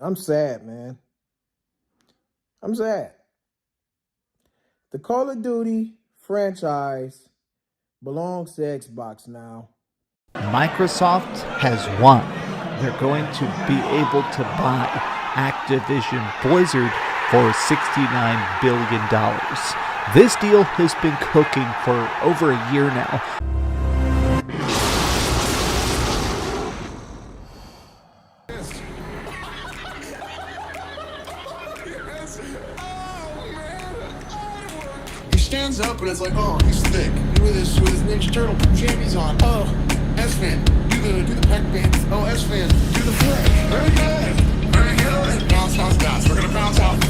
I'm sad, man. I'm sad. The Call of Duty franchise belongs to Xbox now. Microsoft has won. They're going to be able to buy Activision Blizzard for $69 billion. This deal has been cooking for over a year now. He stands up and it's like, oh, he's thick. With his Ninja Turtle jammies on. Oh, S-Fan, do the peck bands. Oh, S-Fan, do the flick. Very good. Very good. Bounce, bounce, bounce. We're gonna bounce out.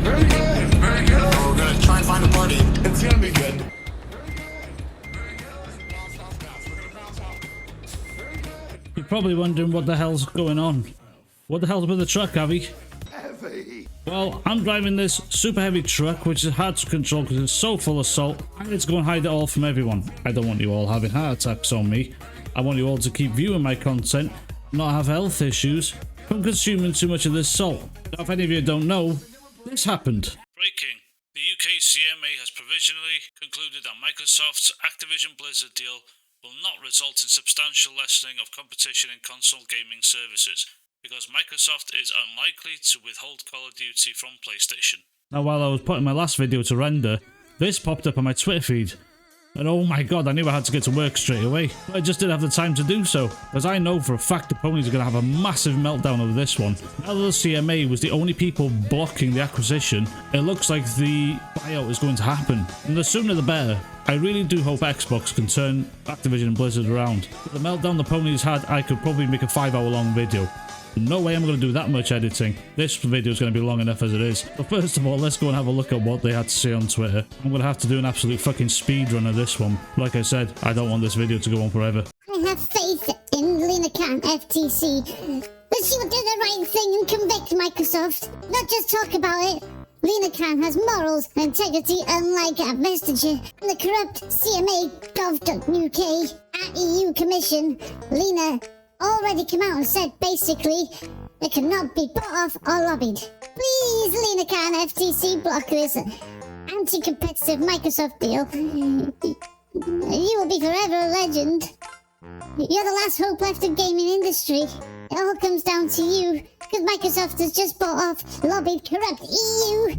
Very good. Very good. We're gonna try and find a party. It's gonna be good. Very good. Very good. Bounce, bounce, bounce. We're gonna bounce out. Very good. You're probably wondering what the hell's going on. What the hell's with the truck, Avi? Heavy. Well, I'm driving this super heavy truck, which is hard to control because it's so full of salt, and it's going to hide it all from everyone. I don't want you all having heart attacks on me. I want you all to keep viewing my content, not have health issues from consuming too much of this salt. Now, if any of you don't know, this happened. Breaking. The UK CMA has provisionally concluded that Microsoft's Activision Blizzard deal will not result in substantial lessening of competition in console gaming services, because Microsoft is unlikely to withhold Call of Duty from PlayStation. Now, while I was putting my last video to render, this popped up on my Twitter feed. And oh my god, I knew I had to get to work straight away. But I just didn't have the time to do so, because I know for a fact the ponies are going to have a massive meltdown over this one. Now that the CMA was the only people blocking the acquisition, it looks like the buyout is going to happen. And the sooner the better. I really do hope Xbox can turn Activision and Blizzard around. With the meltdown the ponies had, I could probably make a 5-hour long video. No way I'm going to do that much editing. This video is going to be long enough as it is. But first of all, let's go and have a look at what they had to say on Twitter. I'm going to have to do an absolute fucking speedrun of this one. Like I said, I don't want this video to go on forever. I have faith in Lena Khan, FTC, that she will do the right thing and convict Microsoft. Not just talk about it. Lena Khan has morals and integrity unlike a vestige in the corrupt CMA gov.uk at EU Commission. Lena already come out and said basically they cannot be bought off or lobbied. Please, Lena Khan, FTC, block this anti-competitive Microsoft deal. You will be forever a legend. You're the last hope left in gaming industry. It all comes down to you, because Microsoft has just bought off lobbied corrupt EU.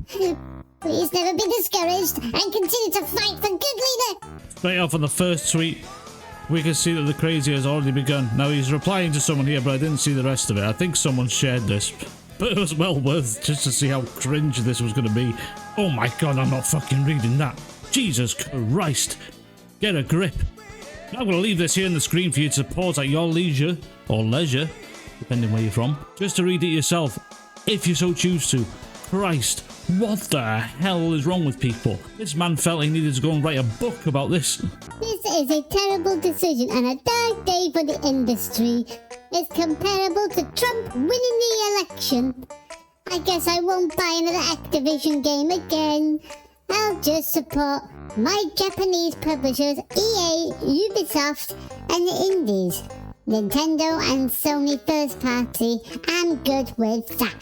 Please never be discouraged and continue to fight for good, Lena. Straight off on the first tweet, we can see that the crazy has already begun. Now he's replying to someone here, but I didn't see the rest of it. I think someone shared this, but it was well worth just to see how cringe this was going to be. Oh my god, I'm not fucking reading that. Jesus Christ. Get a grip. Now I'm going to leave this here on the screen for you to pause at your leisure, or leisure, depending where you're from, just to read it yourself, if you so choose to. Christ, what the hell is wrong with people? This man felt he needed to go and write a book about this. This is a terrible decision and a dark day for the industry. It's comparable to Trump winning the election. I guess I won't buy another Activision game again. I'll just support my Japanese publishers, EA, Ubisoft, and the indies. Nintendo and Sony first party. I'm good with that.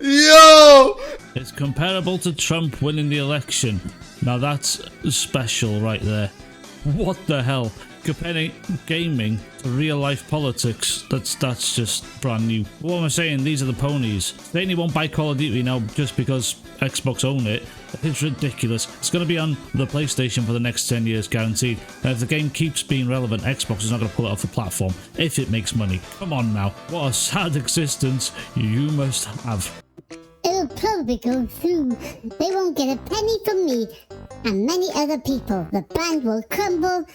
Yo! It's comparable to Trump winning the election. Now that's special right there. What the hell? Comparing gaming to real life politics, that's just brand new. What am I saying? These are the ponies. Saying he won't buy Call of Duty now just because Xbox own it, it's ridiculous. It's going to be on the PlayStation for the next 10 years guaranteed. And if the game keeps being relevant, Xbox is not going to pull it off the platform if it makes money. Come on now. What a sad existence you must have. It'll probably go through. They won't get a penny from me and many other people. The brand will crumble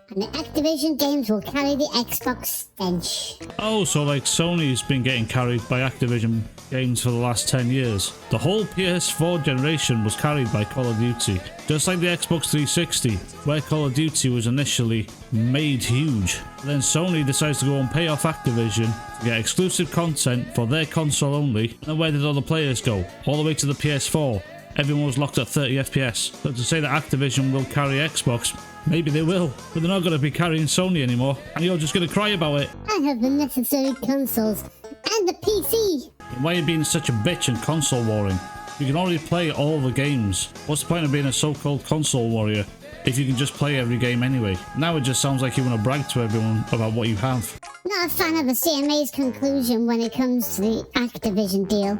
and the Activision games will carry the Xbox stench. Oh, so like Sony's been getting carried by Activision games for the last 10 years. The whole PS4 generation was carried by Call of Duty, just like the Xbox 360, where Call of Duty was initially made huge. Then Sony decides to go and pay off Activision to get exclusive content for their console only. And where did all the players go? All the way to the PS4. everyone was locked at 30 FPS. So to say that Activision will carry Xbox, maybe they will, but they're not going to be carrying Sony anymore, and you're just going to cry about it. I have the necessary consoles and the PC. Why are you being such a bitch and console warring? You can already play all the games. What's the point of being a so-called console warrior if you can just play every game anyway? Now it just sounds like you want to brag to everyone about what you have. Not a fan of the CMA's conclusion when it comes to the Activision deal.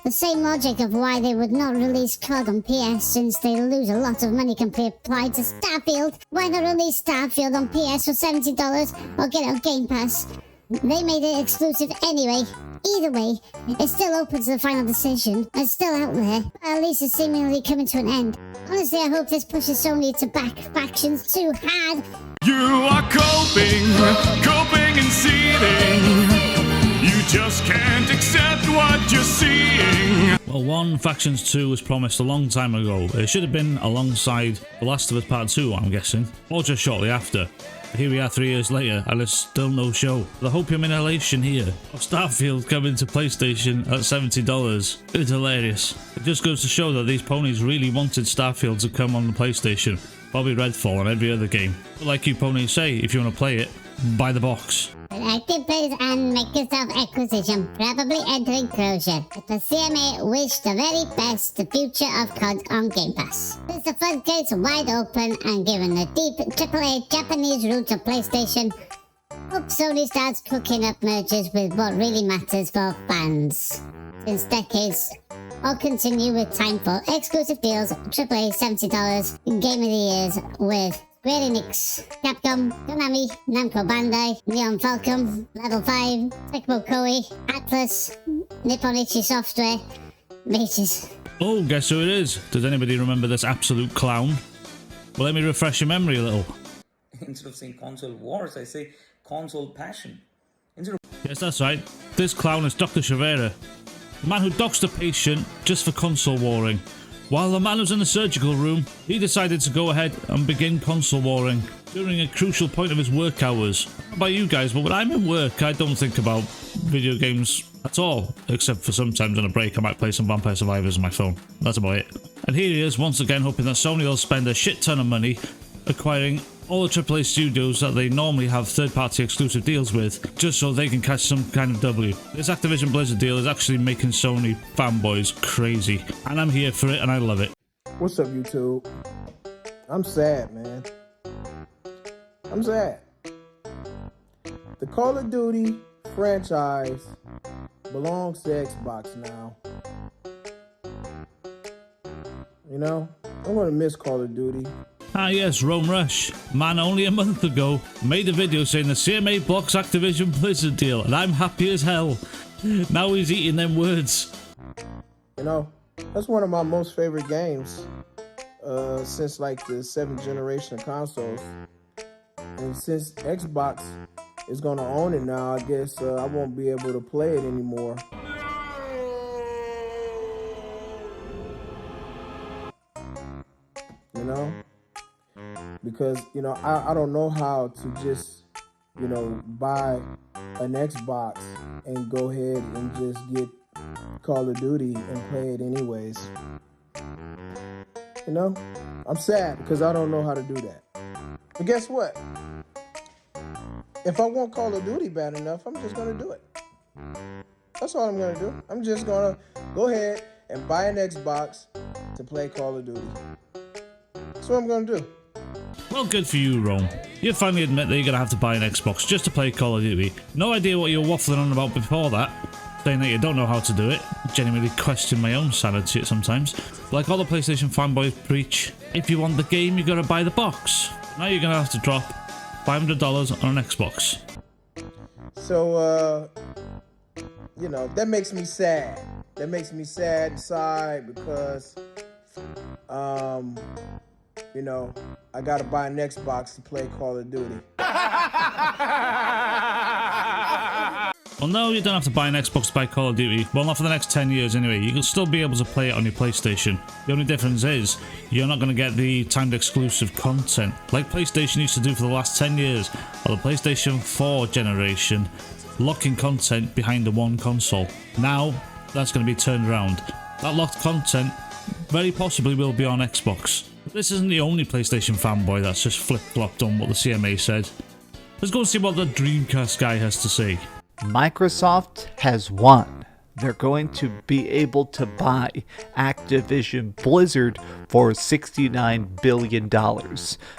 The same logic of why they would not release COD on PS since they lose a lot of money can be applied to Starfield. Why not release Starfield on PS for $70 or get it on Game Pass? They made it exclusive anyway. Either way, it's still open to the final decision. It's still out there, but at least it's seemingly coming to an end. Honestly, I hope this pushes Sony to back factions too hard. You are coping and seething. You just can't accept what you're seeing. Well, one Factions 2 was promised a long time ago. It should have been alongside The Last of Us Part 2, I'm guessing, or just shortly after. Here we are 3 years later, and there's still no show. The hopium inhalation here of Starfield coming to PlayStation at $70 is hilarious. It just goes to show that these ponies really wanted Starfield to come on the PlayStation. Bobby Redfall and every other game. But like you ponies say, if you want to play it, buy the box. With Activision and Microsoft acquisition probably entering closure, the CMA wish the very best the future of COD on Game Pass. With the floodgates wide open and given the deep AAA Japanese roots of PlayStation, hope Sony starts cooking up mergers with what really matters for fans. Since decades, or continue with time for exclusive deals, AAA $70, Game of the Years with Square Enix, Capcom, Konami, Namco Bandai, Neon Falcon, Level 5, Tecmo Koei, Atlas, Nippon Ichi Software, Mages. Oh, guess who it is? Does anybody remember this absolute clown? Well, let me refresh your memory a little. Instead of saying console wars, I say console passion. Yes, that's right. This clown is Dr. Shavera, the man who doxed a patient just for console warring. While the man was in the surgical room, he decided to go ahead and begin console warring during a crucial point of his work hours. I don't know about you guys, but when I'm in work, I don't think about video games at all, except for sometimes on a break I might play some Vampire Survivors on my phone. That's about it. And here he is once again hoping that Sony will spend a shit ton of money acquiring all the AAA studios that they normally have third-party exclusive deals with, just so they can catch some kind of W. This Activision Blizzard deal is actually making Sony fanboys crazy, and I'm here for it and I love it. What's up, YouTube? I'm sad, man. I'm sad. The Call of Duty franchise belongs to Xbox now. You know, I'm gonna miss Call of Duty. Ah yes, Rome Rush. Man only a month ago made a video saying the CMA blocks Activision Blizzard deal, and I'm happy as hell. Now he's eating them words. You know, that's one of my most favorite games since like the 7th generation of consoles. And since Xbox is gonna own it now, I guess I won't be able to play it anymore. You know? Because, you know, I don't know how to just, you know, buy an Xbox and go ahead and just get Call of Duty and play it anyways. You know, I'm sad because I don't know how to do that. But guess what? If I want Call of Duty bad enough, I'm just going to do it. That's all I'm going to do. I'm just going to go ahead and buy an Xbox to play Call of Duty. That's what I'm going to do. Well, good for you, Rome. You finally admit that you're going to have to buy an Xbox just to play Call of Duty. No idea what you were waffling on about before that, saying that you don't know how to do it. Genuinely question my own sanity sometimes. Like all the PlayStation fanboys preach, if you want the game, you got to buy the box. Now you're going to have to drop $500 on an Xbox. So, you know, that makes me sad. That makes me sad inside because, you know, I gotta buy an Xbox to play Call of Duty. Well, no, you don't have to buy an Xbox to buy Call of Duty. Well, not for the next 10 years anyway. You can still be able to play it on your PlayStation. The only difference is, you're not going to get the timed exclusive content, like PlayStation used to do for the last 10 years, or the PlayStation 4 generation, locking content behind the one console. Now, that's going to be turned around. That locked content very possibly will be on Xbox. This isn't the only PlayStation fanboy that's just flip-flopped on what the CMA said. Let's go see what the Dreamcast guy has to say. Microsoft has won. They're going to be able to buy Activision Blizzard for $69 billion.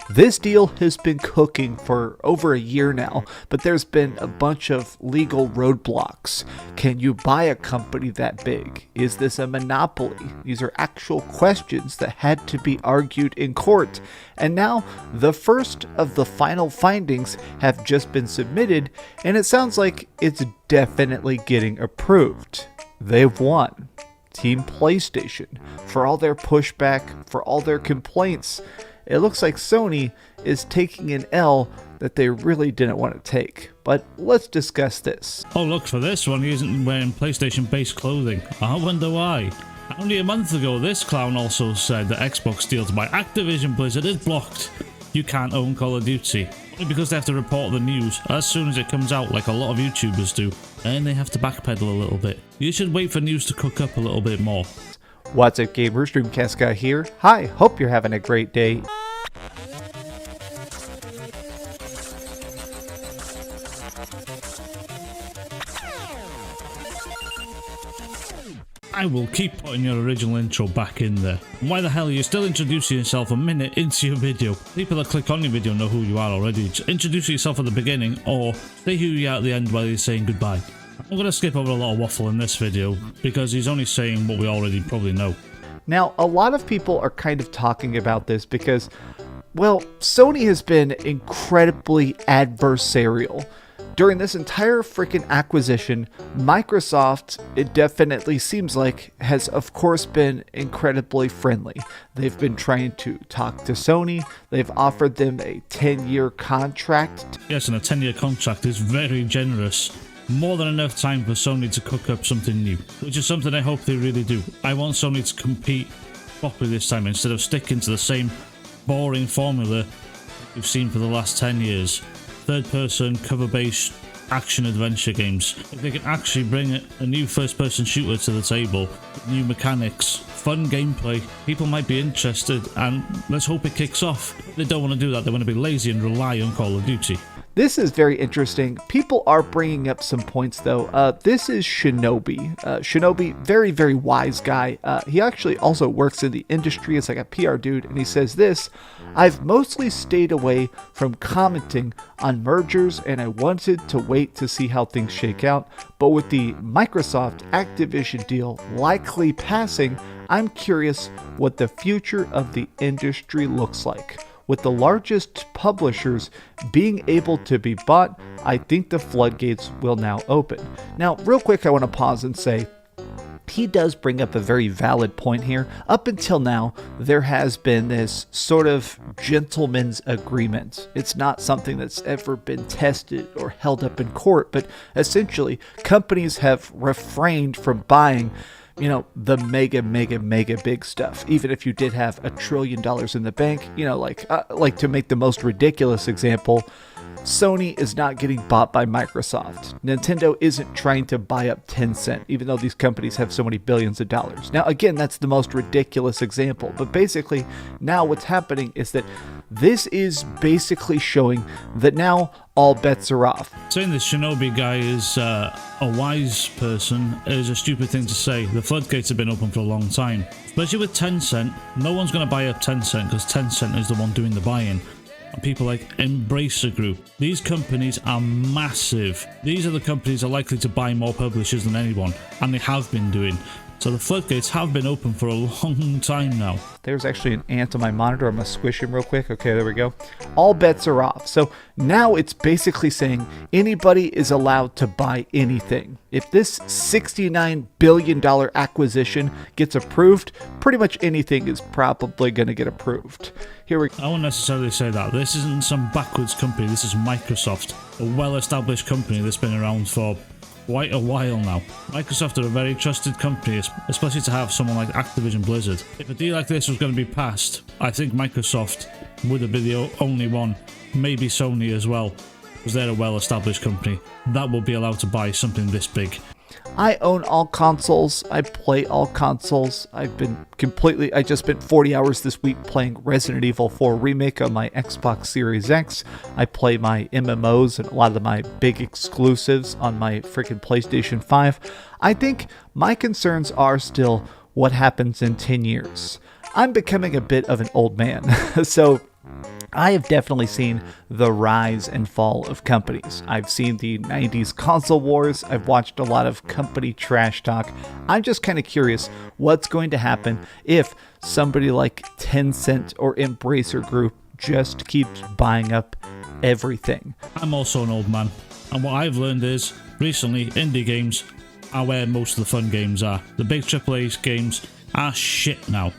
This deal has been cooking for over a year now, but there's been a bunch of legal roadblocks. Can you buy a company that big? Is this a monopoly? These are actual questions that had to be argued in court. And now the first of the final findings have just been submitted, and it sounds like it's definitely getting approved. They've won. Team PlayStation, for all their pushback, for all their complaints, it looks like Sony is taking an L that they really didn't want to take. But let's discuss this. Oh, look, for this one, he isn't wearing PlayStation-based clothing. I wonder why. Only a month ago, this clown also said that Xbox deal to buy Activision Blizzard is blocked. You can't own Call of Duty. Only because they have to report the news as soon as it comes out, like a lot of YouTubers do. And they have to backpedal a little bit. You should wait for news to cook up a little bit more. What's up, gamers? Dreamcast guy here. Hi, hope you're having a great day. I will keep putting your original intro back in there. Why the hell are you still introducing yourself a minute into your video? People that click on your video know who you are already. Just introduce yourself at the beginning or say who you are at the end while you're saying goodbye. I'm going to skip over a lot of waffle in this video because he's only saying what we already probably know. Now, a lot of people are kind of talking about this because, well, Sony has been incredibly adversarial. During this entire freaking acquisition, Microsoft, it definitely seems like, has of course been incredibly friendly. They've been trying to talk to Sony. They've offered them a 10-year contract. Yes, and a 10-year contract is very generous. More than enough time for Sony to cook up something new, which is something I hope they really do. I want Sony to compete properly this time instead of sticking to the same boring formula we've seen for the last 10 years. Third-person, cover-based action-adventure games. If they can actually bring a new first-person shooter to the table, new mechanics, fun gameplay, people might be interested, and let's hope it kicks off. They don't want to do that. They want to be lazy and rely on Call of Duty. This is very interesting. People are bringing up some points, though. This is Shinobi. Shinobi, very, very wise guy. He actually also works in the industry as like a PR dude, and he says this: I've mostly stayed away from commenting on mergers, and I wanted to wait to see how things shake out. But with the Microsoft Activision deal likely passing, I'm curious what the future of the industry looks like. With the largest publishers being able to be bought, I think the floodgates will now open. Now, real quick, I want to pause and say, he does bring up a very valid point here. Up until now, there has been this sort of gentleman's agreement. It's not something that's ever been tested or held up in court, but essentially, companies have refrained from buying the mega big stuff. Even if you did have $1 trillion in the bank, like to make the most ridiculous example, Sony is not getting bought by Microsoft. Nintendo isn't trying to buy up Tencent, even though these companies have so many billions of dollars. Now, again, that's the most ridiculous example, but basically, now what's happening is that this is basically showing that now all bets are off. Saying this Shinobi guy is a wise person is a stupid thing to say. The floodgates have been open for a long time. Especially with Tencent, no one's going to buy up Tencent because Tencent is the one doing the buying. And people like Embracer Group. These companies are massive. These are the companies that are likely to buy more publishers than anyone, and they have been doing. So the floodgates have been open for a long time now. There's actually an ant on my monitor. I'm going to squish him real quick. Okay, there we go. All bets are off. So now it's basically saying anybody is allowed to buy anything. If this $69 billion acquisition gets approved, pretty much anything is probably going to get approved. Here we go. I won't necessarily say that. This isn't some backwards company. This is Microsoft, a well-established company that's been around for quite a while now. Microsoft are a very trusted company, especially to have someone like Activision Blizzard. If a deal like this was going to be passed, I think Microsoft would have been the only one, maybe Sony as well, because they're a well-established company that will be allowed to buy something this big. I own all consoles. I play all consoles. I just spent 40 hours this week playing Resident Evil 4 Remake on my Xbox Series X. I play my MMOs and a lot of my big exclusives on my freaking PlayStation 5. I think my concerns are still what happens in 10 years. I'm becoming a bit of an old man, so I have definitely seen the rise and fall of companies. I've seen the 90s console wars. I've watched a lot of company trash talk. I'm just kind of curious what's going to happen if somebody like Tencent or Embracer Group just keeps buying up everything. I'm also an old man, and what I've learned is recently indie games are where most of the fun games are. The big AAA games are shit now,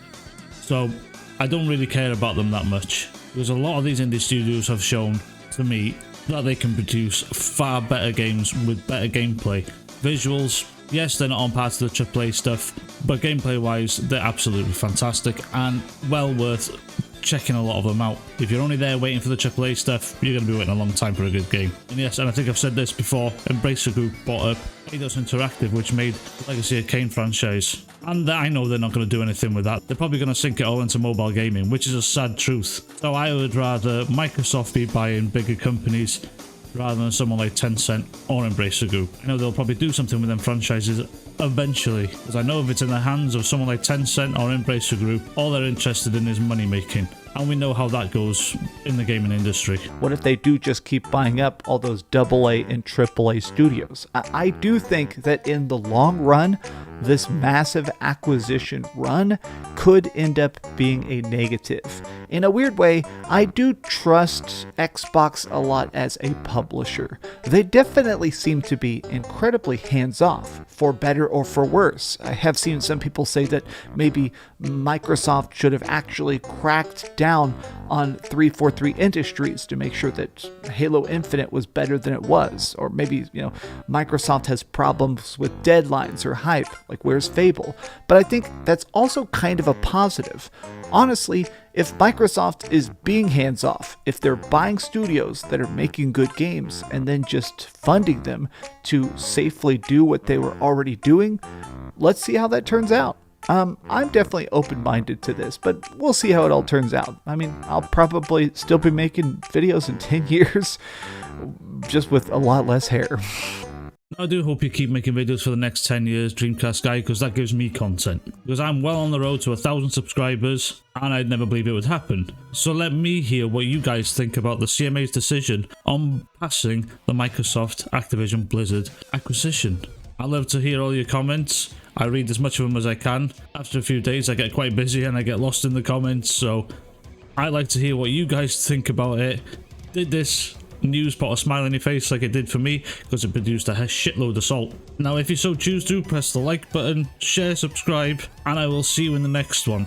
so I don't really care about them that much. Because a lot of these indie studios have shown to me that they can produce far better games with better gameplay. Visuals, yes, they're not on par to the AAA stuff, but gameplay wise, they're absolutely fantastic and well worth checking a lot of them out. If you're only there waiting for the AAA stuff, you're going to be waiting a long time for a good game. And yes, and I think I've said this before, Embracer Group bought up Eidos Interactive, which made the Legacy of Kain franchise. And I know they're not going to do anything with that. They're probably going to sink it all into mobile gaming, which is a sad truth. So I would rather Microsoft be buying bigger companies rather than someone like Tencent or Embracer Group. I know they'll probably do something with them franchises eventually, because I know if it's in the hands of someone like Tencent or Embracer Group, all they're interested in is money making. And we know how that goes in the gaming industry. What if they do just keep buying up all those AA and AAA studios? I do think that in the long run, this massive acquisition run could end up being a negative. In a weird way, I do trust Xbox a lot as a publisher. They definitely seem to be incredibly hands-off, for better or for worse. I have seen some people say that maybe Microsoft should have actually cracked down on 343 Industries to make sure that Halo Infinite was better than it was. Or maybe, Microsoft has problems with deadlines or hype, like where's Fable? But I think that's also kind of a positive. Honestly, if Microsoft is being hands-off, if they're buying studios that are making good games and then just funding them to safely do what they were already doing, let's see how that turns out. I'm definitely open-minded to this, but we'll see how it all turns out. I mean, I'll probably still be making videos in 10 years, just with a lot less hair. I do hope you keep making videos for the next 10 years, Dreamcast guy, because that gives me content. Because I'm well on the road to 1,000 subscribers, and I'd never believe it would happen. So let me hear what you guys think about the CMA's decision on passing the Microsoft Activision Blizzard acquisition. I'd love to hear all your comments. I read as much of them as I can. After a few days, I get quite busy and I get lost in the comments, so I'd like to hear what you guys think about it. Did this news put a smile on your face like it did for me, because it produced a shitload of salt? Now, if you so choose to, press the like button, share, subscribe, and I will see you in the next one.